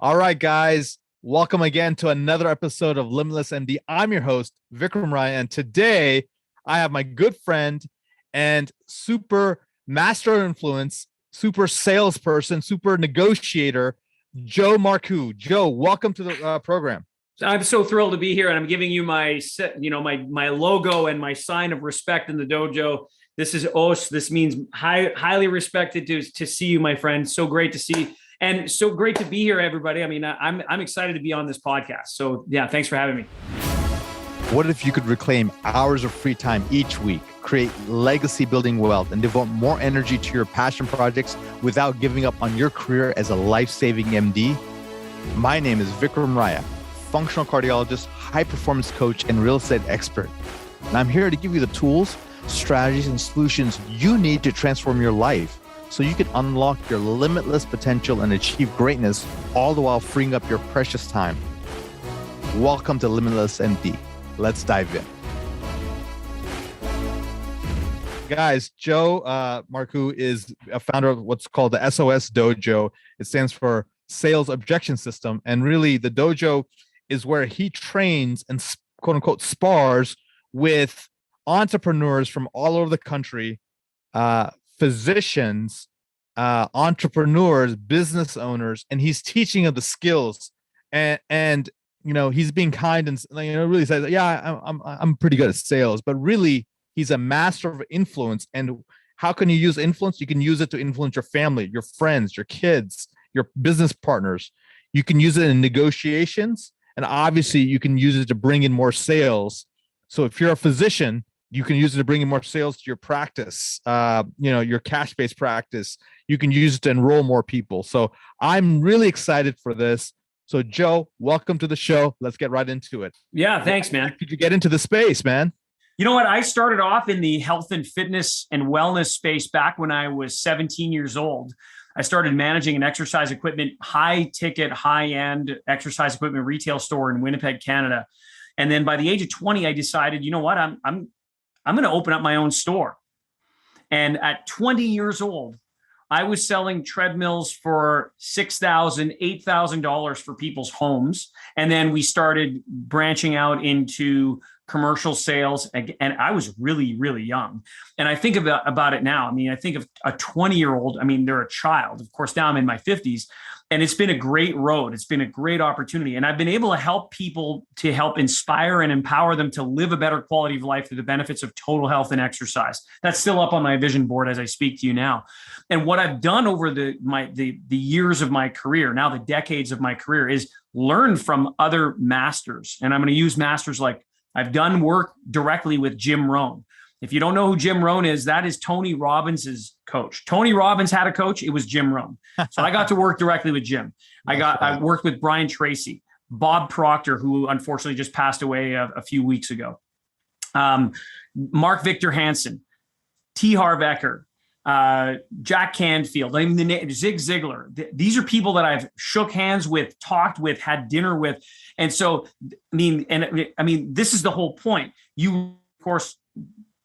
All right, guys, welcome again to another episode of Limitless MD. I'm your host, Vikram, Raya, and today I have my good friend and super master of influence, super salesperson, super negotiator, Joe Marcoux. Joe, welcome to the program. I'm so thrilled to be here, and I'm giving you my logo and my sign of respect in the dojo. This is S.O.S. This means highly respected to see you, my friend. So great to see, and so great to be here, everybody. I mean, I'm excited to be on this podcast. So yeah, thanks for having me. What if you could reclaim hours of free time each week, create legacy building wealth, and devote more energy to your passion projects without giving up on your career as a life-saving MD? My name is Vikram Raya, functional cardiologist, high performance coach, and real estate expert. And I'm here to give you the tools, strategies, and solutions you need to transform your life so you can unlock your limitless potential and achieve greatness, all the while freeing up your precious time. Welcome to Limitless MD. Let's dive in. Guys, Joe Marcoux is a founder of what's called the S.O.S Dojo. It stands for Sales Objection System. And really, the dojo is where he trains and quote unquote spars with entrepreneurs from all over the country, physicians, entrepreneurs, business owners, and he's teaching them the skills. And you know, he's being kind and really says, yeah, I'm pretty good at sales, but really he's a master of influence. And how can you use influence? You can use it to influence your family, your friends, your kids, your business partners. You can use it in negotiations, and obviously you can use it to bring in more sales. So if you're a physician, you can use it to bring in more sales to your practice, your cash-based practice. You can use it to enroll more people. So I'm really excited for this. So Joe, welcome to the show. Let's get right into it. Yeah, thanks, man. Could you get into the space, man? You know what? I started off in the health and fitness and wellness space back when I was 17 years old. I started managing an exercise equipment, high ticket, high end exercise equipment retail store in Winnipeg, Canada. And then by the age of 20, I decided, you know what? I'm going to open up my own store. And at 20 years old, I was selling treadmills for $6,000, $8,000 for people's homes. And then we started branching out into commercial sales. And I was really, really young. And I think about it now. I mean, I think of a 20-year-old. I mean, they're a child. Of course, now I'm in my 50s. And it's been a great road. It's been a great opportunity. And I've been able to help people, to help inspire and empower them to live a better quality of life through the benefits of total health and exercise. That's still up on my vision board as I speak to you now. And what I've done over the years of my career, now the decades of my career, is learn from other masters. And I'm going to use masters like I've done work directly with Jim Rohn. If you don't know who Jim Rohn is, that is Tony Robbins' coach. Tony Robbins had a coach. It was Jim Rohn. So I got to work directly with Jim. I worked with Brian Tracy, Bob Proctor, who unfortunately just passed away a few weeks ago. Mark Victor Hansen, T. Harv Eker, Jack Canfield, Zig Ziglar. These are people that I've shook hands with, talked with, had dinner with. And so, this is the whole point. You, of course,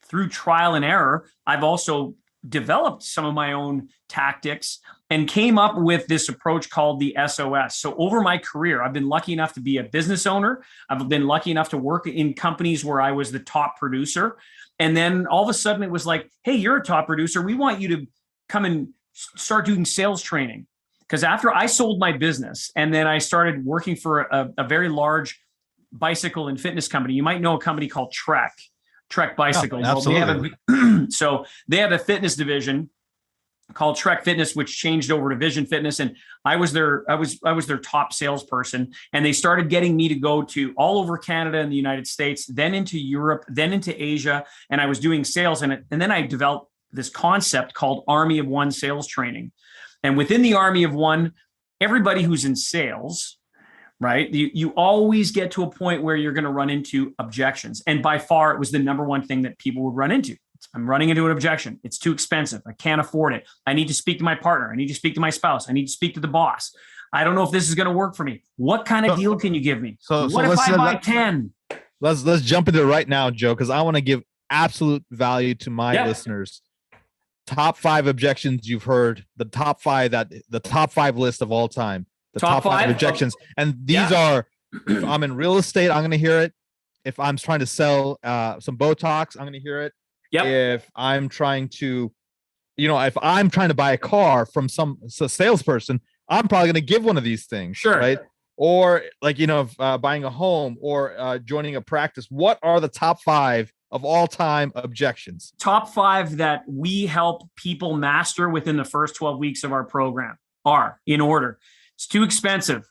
through trial and error, I've also developed some of my own tactics and came up with this approach called the S.O.S. So over my career, I've been lucky enough to be a business owner. I've been lucky enough to work in companies where I was the top producer. And then all of a sudden it was like, hey, you're a top producer. We want you to come and start doing sales training. Because after I sold my business and then I started working for a very large bicycle and fitness company, you might know a company called Trek Bicycles. Oh, absolutely. So they have a fitness division called Trek Fitness, which changed over to Vision Fitness. And I was their top salesperson. And they started getting me to go to all over Canada and the United States, then into Europe, then into Asia. And I was doing sales in it. And then I developed this concept called Army of One sales training. And within the Army of One, everybody who's in sales, right? You always get to a point where you're going to run into objections. And by far, it was the number one thing that people would run into. I'm running into an objection. It's too expensive. I can't afford it. I need to speak to my partner. I need to speak to my spouse. I need to speak to the boss. I don't know if this is going to work for me. What kind of deal can you give me? What if I buy 10? Let's jump into it right now, Joe, because I want to give absolute value to my listeners. Top 5 objections you've heard, the top five list of all time. The top five objections. And these are, if I'm in real estate, I'm going to hear it. If I'm trying to sell some Botox, I'm going to hear it. Yep. If I'm trying to, if I'm trying to buy a car from some salesperson, I'm probably going to give one of these things. Sure. Right. Or like, buying a home or joining a practice. What are the top 5 of all time objections? Top 5 that we help people master within the first 12 weeks of our program are, in order: it's too expensive.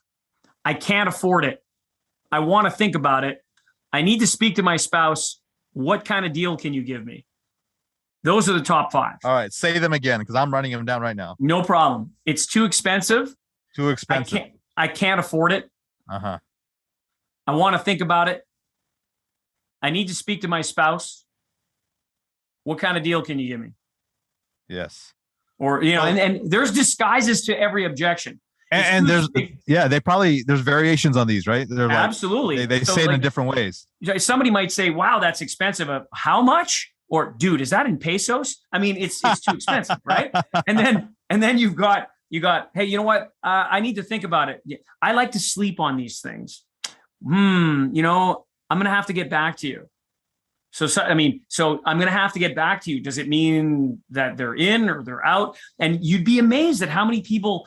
I can't afford it. I want to think about it. I need to speak to my spouse. What kind of deal can you give me? Those are the top 5. All right. Say them again, because I'm writing them down right now. No problem. It's too expensive. Too expensive. I can't afford it. Uh-huh. I want to think about it. I need to speak to my spouse. What kind of deal can you give me? Yes. Or, and there's disguises to every objection. And there's variations on these, right? They're absolutely. They say it in different ways. Somebody might say, wow, that's expensive. How much? Or, dude, is that in pesos? I mean, it's too expensive, right? And then you got, hey, you know what? I need to think about it. I like to sleep on these things. I'm going to have to get back to you. So I'm going to have to get back to you. Does it mean that they're in or they're out? And you'd be amazed at how many people,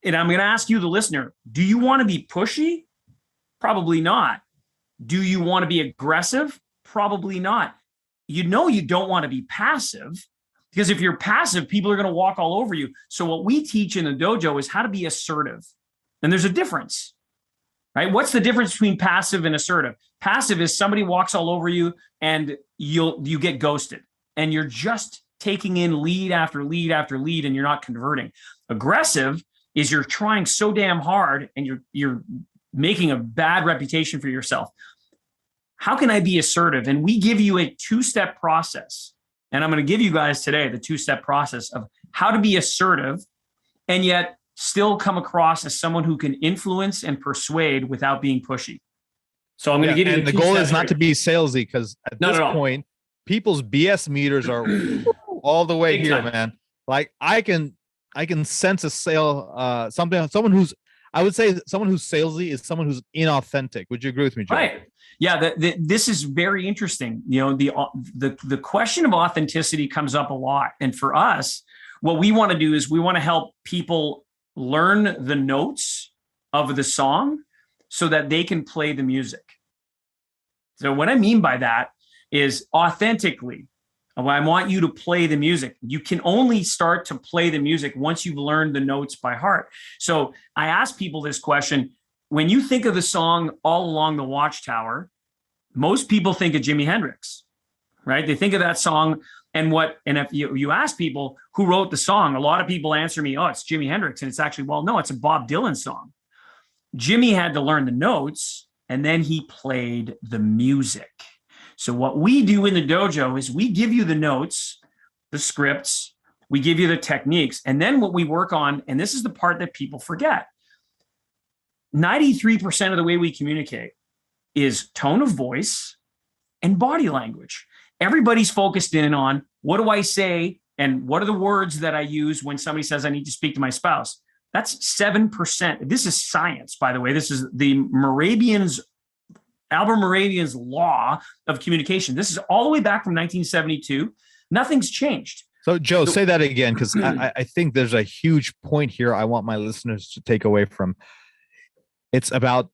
and I'm going to ask you, the listener, do you want to be pushy? Probably not. Do you want to be aggressive? Probably not. You don't want to be passive, because if you're passive, people are going to walk all over you. So what we teach in the dojo is how to be assertive. And there's a difference, right? What's the difference between passive and assertive? Passive is somebody walks all over you and you get ghosted, and you're just taking in lead after lead after lead, and you're not converting. Aggressive is you're trying so damn hard and you're making a bad reputation for yourself. How can I be assertive? And we give you a 2-step process. And I'm going to give you guys today the 2-step process of how to be assertive and yet still come across as someone who can influence and persuade without being pushy. So I'm going to give you and the goal is not to be salesy, because at this point, people's BS meters are all the way here, man. Like I can sense a sale, someone who's salesy is someone who's inauthentic. Would you agree with me, Joe? Right. Yeah. This is very interesting. The question of authenticity comes up a lot. And for us, what we want to do is we want to help people learn the notes of the song so that they can play the music. So what I mean by that is authentically, I want you to play the music. You can only start to play the music once you've learned the notes by heart. So I ask people this question. When you think of the song All Along the Watchtower, most people think of Jimi Hendrix, right? They think of that song and if you ask people who wrote the song, a lot of people answer me, oh, it's Jimi Hendrix. And it's actually, well, no, it's a Bob Dylan song. Jimmy had to learn the notes and then he played the music. So what we do in the dojo is we give you the notes, the scripts, we give you the techniques, and then what we work on, and this is the part that people forget, 93% of the way we communicate is tone of voice and body language. Everybody's focused in on what do I say and what are the words that I use when somebody says I need to speak to my spouse. That's 7%. This is science, by the way. This is the Albert Moravian's law of communication. This is all the way back from 1972. Nothing's changed. So, Joe, say that again, because I think there's a huge point here I want my listeners to take away from. It's about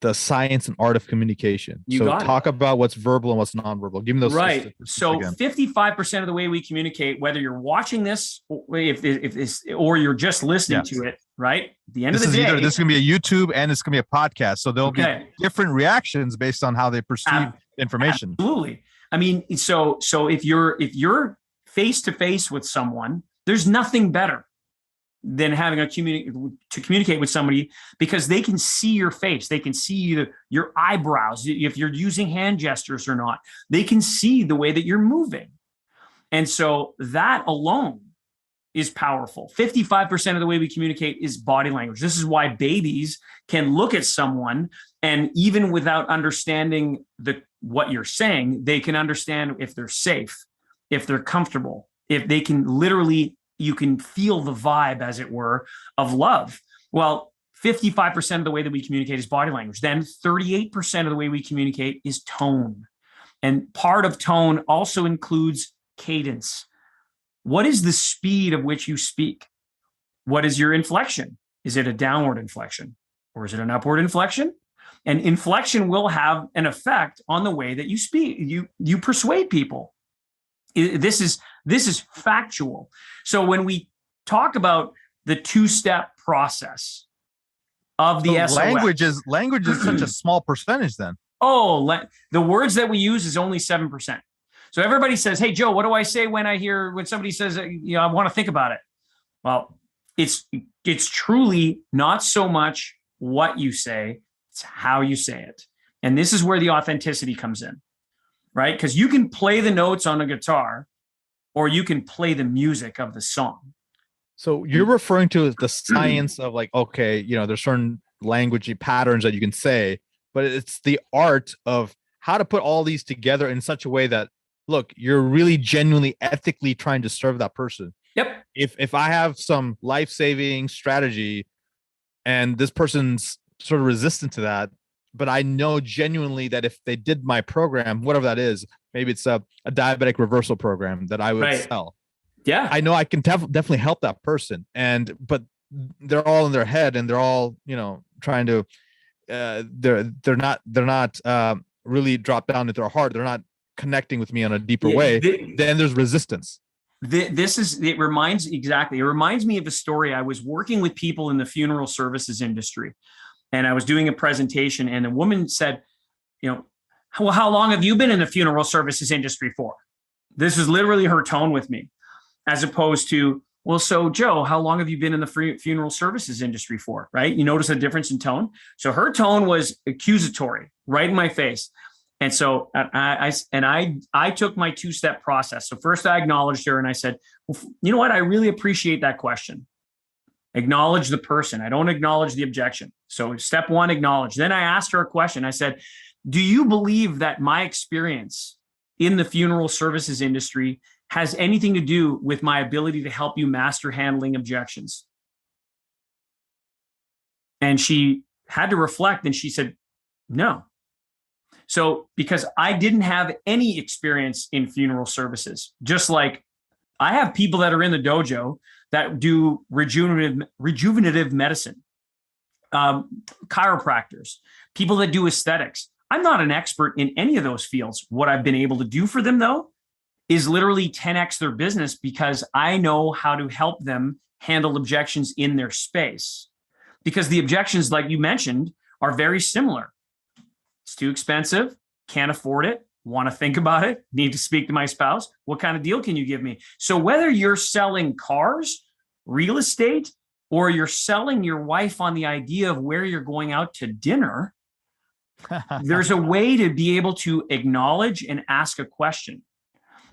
the science and art of communication. Talk about what's verbal and what's nonverbal. Give me those. Right. So 55% of the way we communicate, whether you're watching this, or you're just listening to it, right? At the end of the day, this is going to be a YouTube and it's going to be a podcast. So there'll be different reactions based on how they perceive information. Absolutely. I mean, so if you're face to face with someone, there's nothing better than having to communicate with somebody, because they can see your face. They can see your eyebrows, if you're using hand gestures or not. They can see the way that you're moving. And so that alone is powerful. 55% of the way we communicate is body language. This is why babies can look at someone and even without understanding what you're saying, they can understand if they're safe, if they're comfortable, if they can literally, you can feel the vibe, as it were, of love. Well, 55% of the way that we communicate is body language. Then 38% of the way we communicate is tone. And part of tone also includes cadence. What is the speed of which you speak? What is your inflection? Is it a downward inflection or is it an upward inflection? And inflection will have an effect on the way that you speak. You persuade people. This is factual. So when we talk about the two-step process of the S.O.S. Language is such a small percentage then. The words that we use is only 7%. So everybody says, hey, Joe, what do I say when somebody says, I want to think about it? Well, it's truly not so much what you say, it's how you say it. And this is where the authenticity comes in, right? Because you can play the notes on a guitar or you can play the music of the song. So you're referring to the science of like, okay, there's certain language patterns that you can say, but it's the art of how to put all these together in such a way that, look, you're really genuinely ethically trying to serve that person. Yep. If I have some life-saving strategy and this person's sort of resistant to that, but I know genuinely that if they did my program, whatever that is, maybe it's a diabetic reversal program that I would sell. Yeah. I know I can definitely help that person. But they're all in their head and they're all, trying to, they're not really dropped down into their heart. They're not connecting with me on a deeper way. Then there's resistance. It reminds me of a story. I was working with people in the funeral services industry and I was doing a presentation and a woman said, well, how long have you been in the funeral services industry for? This is literally her tone with me, as opposed to, well, so Joe, how long have you been in the funeral services industry for? Right? You notice a difference in tone. So her tone was accusatory, right in my face. And so I took my two-step process. So first I acknowledged her and I said, well, you know what? I really appreciate that question. Acknowledge the person. I don't acknowledge the objection. So step one, acknowledge. Then I asked her a question. I said, do you believe that my experience in the funeral services industry has anything to do with my ability to help you master handling objections? And she had to reflect and she said, no. So because I didn't have any experience in funeral services, just like I have people that are in the dojo that do rejuvenative medicine, chiropractors, people that do aesthetics. I'm not an expert in any of those fields. What I've been able to do for them, though, is literally 10x their business because I know how to help them handle objections in their space. Because the objections, like you mentioned, are very similar. It's too expensive, can't afford it, want to think about it, need to speak to my spouse. What kind of deal can you give me? So whether you're selling cars, real estate, or you're selling your wife on the idea of where you're going out to dinner, there's a way to be able to acknowledge and ask a question.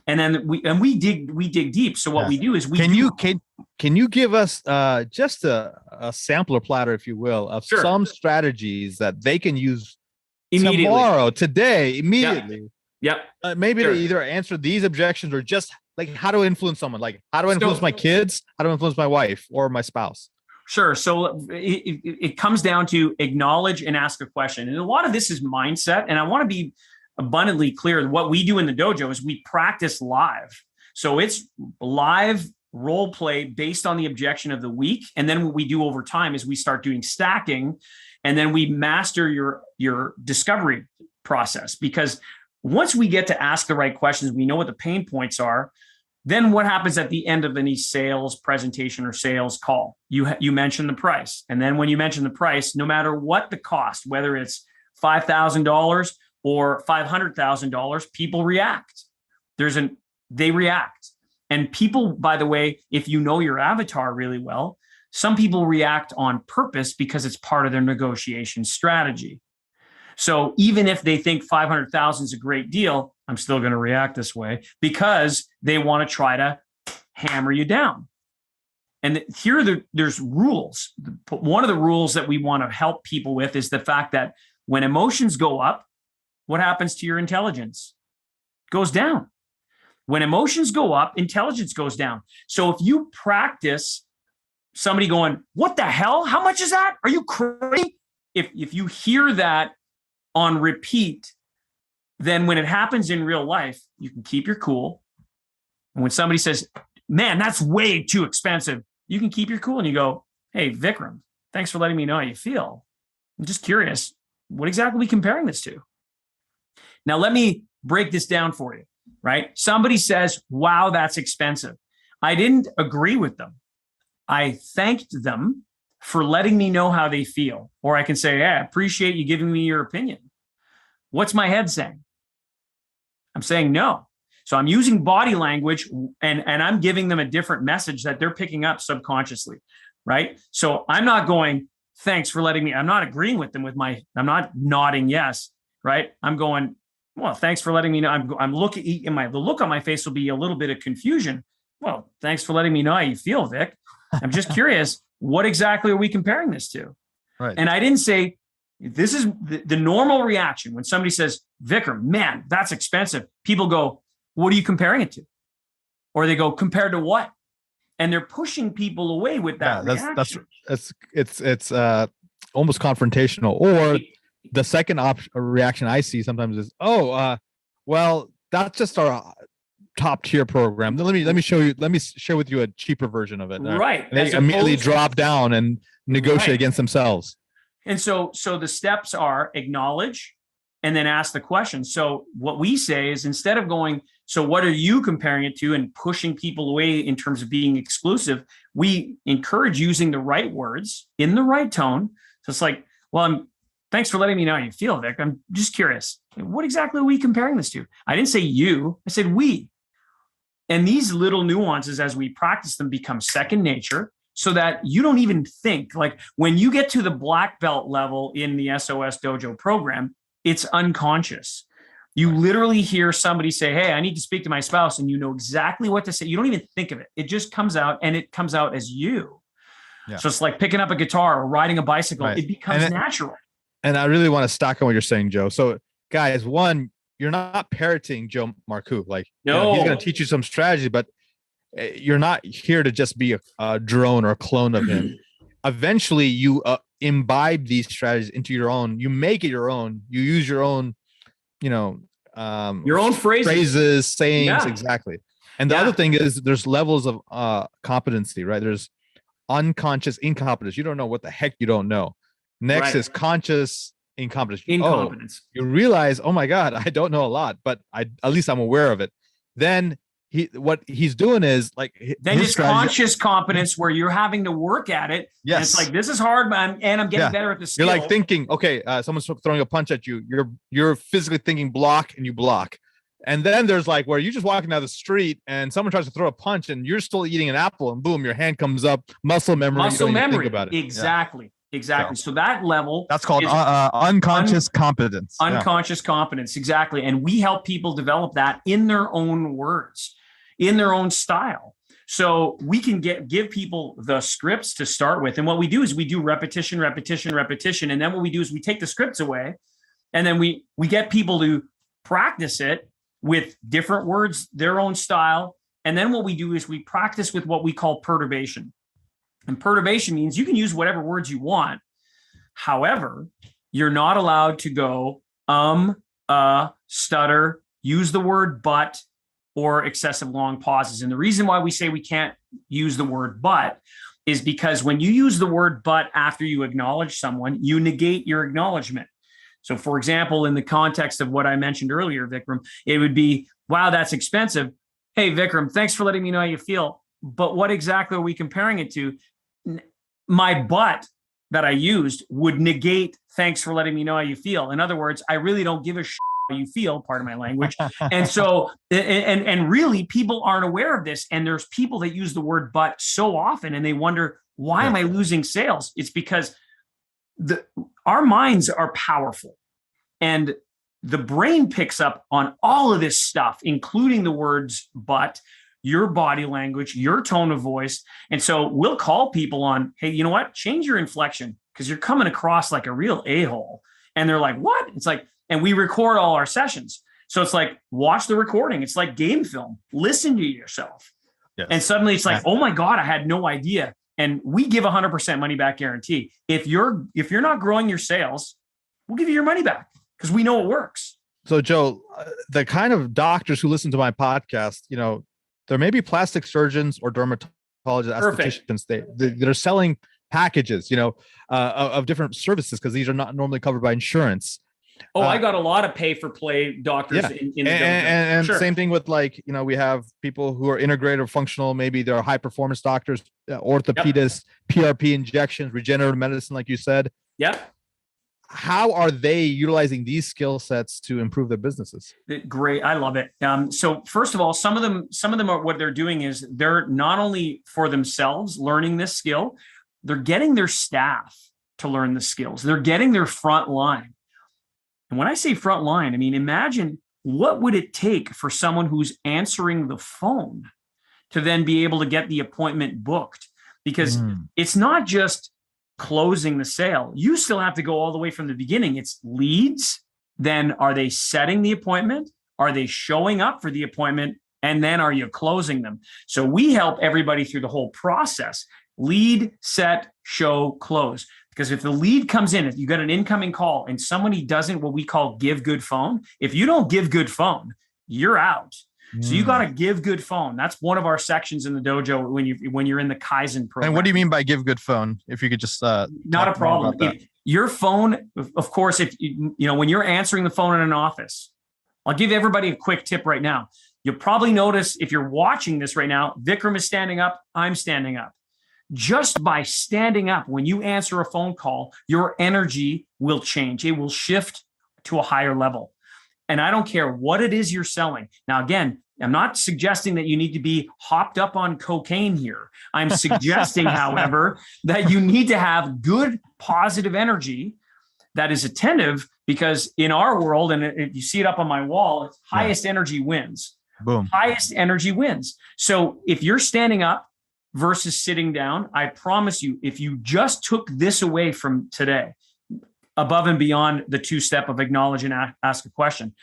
And then we dig deep. So what we do is can you give us just a sampler platter, if you will, of some strategies that they can use today, immediately? Yep. Maybe to either answer these objections or just like how to influence someone. Like how to influence my kids, how to influence my wife or my spouse. Sure. So it comes down to acknowledge and ask a question. And a lot of this is mindset. And I want to be abundantly clear. What we do in the dojo is we practice live. So it's live role play based on the objection of the week. And then what we do over time is we start doing stacking and then we master your discovery process. Because once we get to ask the right questions, we know what the pain points are. Then what happens at the end of any sales presentation or sales call? You mention the price. And then when you mention the price, no matter what the cost, whether it's $5,000 or $500,000, people react. They react. And people, by the way, if you know your avatar really well, some people react on purpose because it's part of their negotiation strategy. So even if they think 500,000 is a great deal, I'm still going to react this way because they want to try to hammer you down. And here there's rules. One of the rules that we want to help people with is the fact that when emotions go up, what happens to your intelligence? It goes down. When emotions go up, intelligence goes down. So if you practice somebody going, what the hell? How much is that? Are you crazy? If you hear that on repeat, then when it happens in real life, you can keep your cool. And when somebody says, man, that's way too expensive, you can keep your cool and you go, hey, Vikram, thanks for letting me know how you feel. I'm just curious, what exactly are we comparing this to? Now, let me break this down for you, right? Somebody says, wow, that's expensive. I didn't agree with them. I thanked them for letting me know how they feel. Or I can say, hey, I appreciate you giving me your opinion. What's my head saying? I'm saying no. So I'm using body language and I'm giving them a different message that they're picking up subconsciously, right? So I'm not going, thanks for letting me, I'm not agreeing with them I'm not nodding yes, right? I'm going, well, thanks for letting me know. I'm looking, the look on my face will be a little bit of confusion. Well, thanks for letting me know how you feel, Vic. I'm just curious, what exactly are we comparing this to? Right. And I didn't say, this is the normal reaction when somebody says, Vikram, man, that's expensive. People go, what are you comparing it to? Or they go, compared to what? And they're pushing people away with that reaction. It's almost confrontational. Or the second reaction I see sometimes is, well, that's just our top tier program. Let me share with you a cheaper version of it. Right. And they immediately drop down and negotiate against themselves. And so the steps are acknowledge and then ask the question. So what we say is, instead of going, so what are you comparing it to, and pushing people away in terms of being exclusive, we encourage using the right words in the right tone. So it's like, well, thanks for letting me know how you feel, Vic. I'm just curious. What exactly are we comparing this to? I didn't say you, I said we. And these little nuances, as we practice them, become second nature, so that you don't even think. Like when you get to the black belt level in the S.O.S Dojo program, it's unconscious. You literally hear somebody say, hey, I need to speak to my spouse, and you know exactly what to say. You don't even think of it. It just comes out, and it comes out as you. Yeah. So it's like picking up a guitar or riding a bicycle. Right. It becomes natural. And I really want to stack on what you're saying, Joe. So guys, one, you're not parroting Joe Marcoux. Like, no, he's going to teach you some strategy, but you're not here to just be a drone or a clone of him. Eventually you imbibe these strategies into your own. You make it your own. You use your own, your own phrases, sayings. Exactly. And the other thing is, there's levels of competency, right? There's unconscious incompetence. You don't know what the heck you don't know. Next is conscious incompetence. You realize, oh my God, I don't know a lot, but at least I'm aware of it. Then what he's doing is like, then it's conscious competence, where you're having to work at it. Yes. And it's like, this is hard, man, and I'm getting better at the skill. You're like thinking, okay, someone's throwing a punch at you. You're physically thinking block, and you block. And then there's like where you're just walking down the street and someone tries to throw a punch and you're still eating an apple, and boom, your hand comes up. Muscle memory. Think about it. Exactly. Exactly. So that level, that's called unconscious competence. Unconscious competence. Exactly. And we help people develop that in their own words, in their own style. So we can give people the scripts to start with. And what we do is we do repetition. And then what we do is we take the scripts away, and then we get people to practice it with different words, their own style. And then what we do is we practice with what we call perturbation. And perturbation means you can use whatever words you want. However, you're not allowed to go, stutter, use the word but, or excessive long pauses. And the reason why we say we can't use the word but is because when you use the word but after you acknowledge someone, you negate your acknowledgement. So for example, in the context of what I mentioned earlier, Vikram, it would be, wow, that's expensive. Hey, Vikram, thanks for letting me know how you feel. But what exactly are we comparing it to? My but that I used would negate thanks for letting me know how you feel. In other words, I really don't give a shit how you feel, pardon my language. And so, and really people aren't aware of this. And there's people that use the word but so often, and they wonder, why am I losing sales? It's because our minds are powerful, and the brain picks up on all of this stuff, including the words but, your body language, your tone of voice. And so we'll call people on, hey, you know what? Change your inflection, because you're coming across like a real a-hole. And they're like, what? It's like, and we record all our sessions. So it's like, watch the recording. It's like game film. Listen to yourself. Yes. And suddenly it's like, oh my God, I had no idea. And we give 100% money back guarantee. If you're not growing your sales, we'll give you your money back because we know it works. So Joe, the kind of doctors who listen to my podcast, there may be plastic surgeons or dermatologists, estheticians. They're selling packages, of different services because these are not normally covered by insurance. I got a lot of pay for play doctors in the and sure. Same thing with we have people who are integrative functional, maybe they're high performance doctors, orthopedists, PRP injections, regenerative medicine, like you said. Yep. How are they utilizing these skill sets to improve their businesses? Great. I love it. So first of all, some of them are, what they're doing is they're not only for themselves learning this skill, they're getting their staff to learn the skills. They're getting their front line. And when I say front line, I mean, imagine what would it take for someone who's answering the phone to then be able to get the appointment booked? Because it's not just closing the sale. You still have to go all the way from the beginning. It's leads. Then are they setting the appointment? Are they showing up for the appointment? And then are you closing them? So we help everybody through the whole process. Lead, set, show, close. Because if the lead comes in, if you got an incoming call and somebody doesn't what we call give good phone, if you don't give good phone, you're out. So you got to give good phone. That's one of our sections in the dojo when you're in the Kaizen program. And what do you mean by give good phone? If you could just not a problem. Your phone, of course, if when you're answering the phone in an office, I'll give everybody a quick tip right now. You'll probably notice if you're watching this right now, Vikram is standing up, I'm standing up. Just by standing up, when you answer a phone call, your energy will change. It will shift to a higher level. And I don't care what it is you're selling. Now, again, I'm not suggesting that you need to be hopped up on cocaine here. I'm suggesting, however, that you need to have good, positive energy that is attentive, because in our world, and if you see it up on my wall, it's highest energy wins. Boom. Highest energy wins. So if you're standing up versus sitting down, I promise you, if you just took this away from today, above and beyond the two-step of acknowledge and ask a question,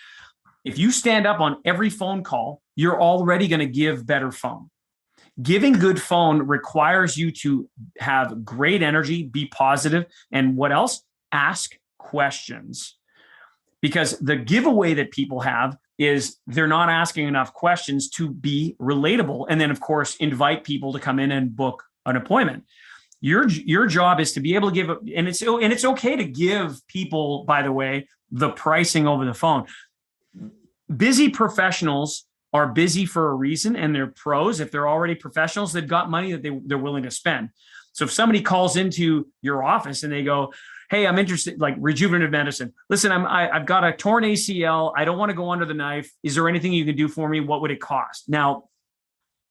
if you stand up on every phone call, you're already going to give better phone. Giving good phone requires you to have great energy, be positive, and what else? Ask questions. Because the giveaway that people have is they're not asking enough questions to be relatable. And then, of course, invite people to come in and book an appointment. Your job is to be able to give, and it's okay to give people, by the way, the pricing over the phone. Busy professionals are busy for a reason, and they're pros. If they're already professionals, they've got money that they're willing to spend. So if somebody calls into your office and they go, hey, I'm interested, like rejuvenative medicine. Listen, I've got a torn ACL. I don't want to go under the knife. Is there anything you can do for me? What would it cost? Now,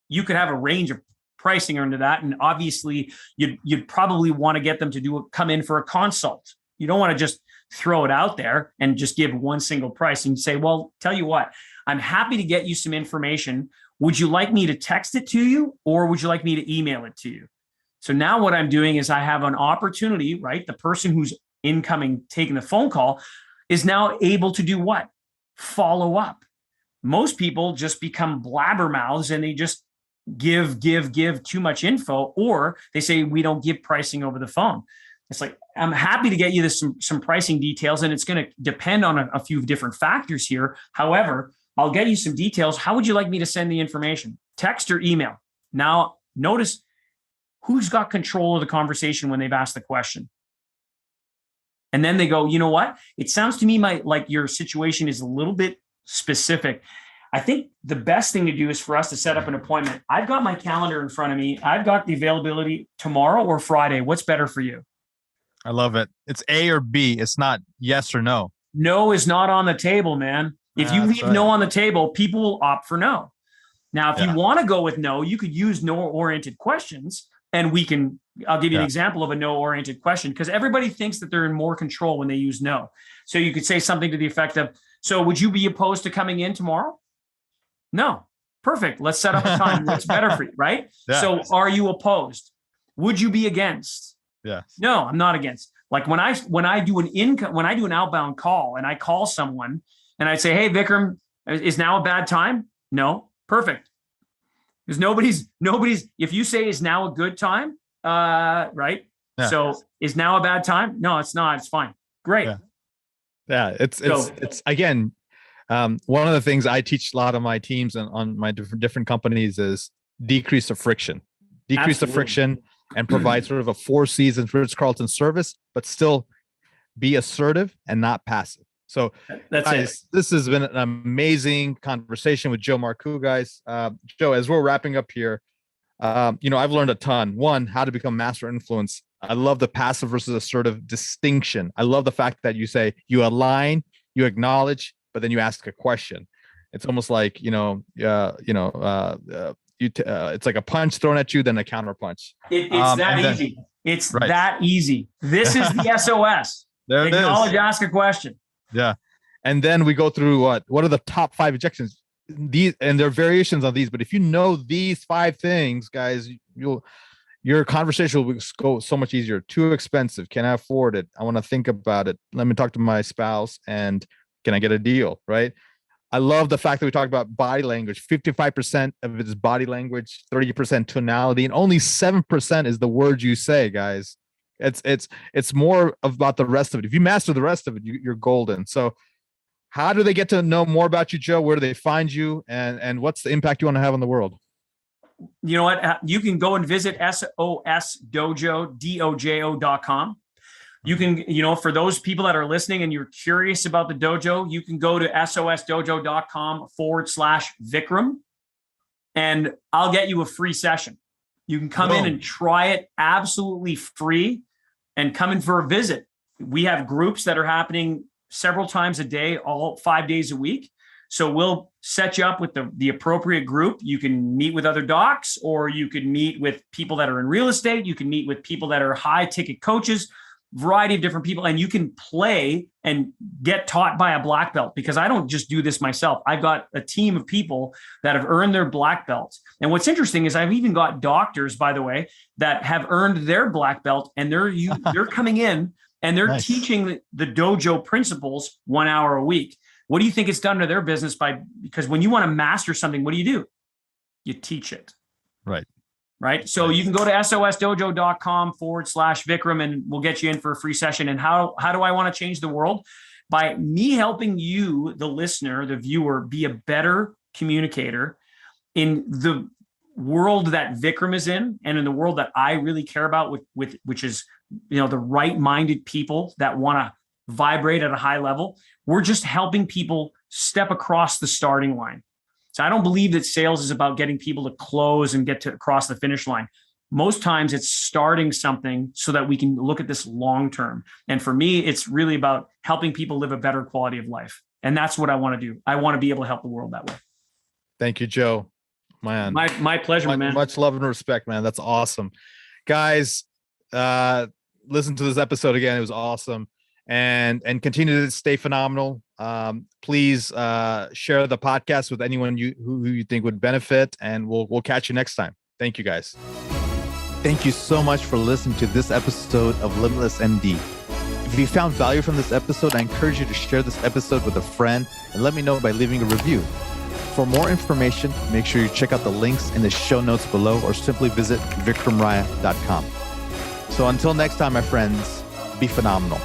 you could have a range of pricing under that. And obviously you'd probably want to get them to come in for a consult. You don't want to just throw it out there and just give one single price and say, well, tell you what, I'm happy to get you some information. Would you like me to text it to you, or would you like me to email it to you? So now what I'm doing is I have an opportunity, right? The person who's incoming, taking the phone call, is now able to do what? Follow up. Most people just become blabbermouths and they just give too much info, or they say, we don't give pricing over the phone. It's like, I'm happy to get you some pricing details, and it's going to depend on a few different factors here. However, I'll get you some details. How would you like me to send the information? Text or email? Now, notice who's got control of the conversation when they've asked the question. And then they go, you know what? It sounds to me like your situation is a little bit specific. I think the best thing to do is for us to set up an appointment. I've got my calendar in front of me. I've got the availability tomorrow or Friday. What's better for you? I love it. It's A or B. It's not yes or no. No is not on the table, man. If you leave no on the table, people will opt for no. Now, if you want to go with no, you could use no-oriented questions, and I'll give you an example of a no-oriented question, because everybody thinks that they're in more control when they use no. So you could say something to the effect of, so would you be opposed to coming in tomorrow? No. Perfect. Let's set up a time. What's better for you, right? Yeah. So are you opposed? Would you be against? Yeah. No, I'm not against. Like when I do an outbound call and I call someone and I say, hey, Vikram, is now a bad time? No. Perfect. Because nobody's, if you say is now a good time, Right. Yeah. So is now a bad time? No, it's not. It's fine. Great. Yeah. It's again, one of the things I teach a lot of my teams and on my different companies is decrease the friction, and provide sort of a 4 seasons Ritz-Carlton service, but still be assertive and not passive. So guys, this has been an amazing conversation with Joe Marcoux, guys. Joe, as we're wrapping up here, I've learned a ton. One, how to become master influence. I love the passive versus assertive distinction. I love the fact that you say you align, you acknowledge, but then you ask a question. It's almost like, it's like a punch thrown at you, then a counter punch. It's that easy. It's that easy. This is the S.O.S. There it Acknowledge, is. ask a question. Yeah. And then we go through what are the top 5 objections? These, and there are variations on these, but if you know these 5 things, guys, your conversation will go so much easier. Too expensive. Can I afford it? I want to think about it. Let me talk to my spouse, and can I get a deal? Right. I love the fact that we talk about body language. 55% of it is body language, 30% tonality, and only 7% is the words you say, guys. It's more about the rest of it. If you master the rest of it, you're golden. So how do they get to know more about you, Joe? Where do they find you? And what's the impact you want to have on the world? You know what? You can go and visit S.O.S Dojo, DOJO.com. You can, for those people that are listening and you're curious about the dojo, you can go to SOSdojo.com/Vikram, and I'll get you a free session. You can come in and try it absolutely free and come in for a visit. We have groups that are happening several times a day, all 5 days a week. So we'll set you up with the appropriate group. You can meet with other docs, or you could meet with people that are in real estate. You can meet with people that are high ticket coaches, variety of different people, and you can play and get taught by a black belt, because I don't just do this myself. I've got a team of people that have earned their black belts. And what's interesting is I've even got doctors, by the way, that have earned their black belt, and they're coming in and they're teaching the dojo principles 1 hour a week. What do you think it's done to their business? Because when you want to master something, what do? You teach it. Right. So you can go to SOSdojo.com/Vikram, and we'll get you in for a free session. And how do I want to change the world? By me helping you, the listener, the viewer, be a better communicator in the world that Vikram is in, and in the world that I really care about, which is, the right-minded people that want to vibrate at a high level. We're just helping people step across the starting line. So I don't believe that sales is about getting people to close and get to across the finish line. Most times it's starting something so that we can look at this long term. And for me, it's really about helping people live a better quality of life. And that's what I want to do. I want to be able to help the world that way. Thank you, Joe. Man, my pleasure, man. Much love and respect, man. That's awesome. Guys, listen to this episode again. It was awesome. And continue to stay phenomenal. Please share the podcast with anyone who you think would benefit, and we'll catch you next time. Thank you, guys. Thank you so much for listening to this episode of Limitless MD. If you found value from this episode, I encourage you to share this episode with a friend and let me know by leaving a review. For more information, make sure you check out the links in the show notes below, or simply visit vikramraya.com. So until next time, my friends, be phenomenal.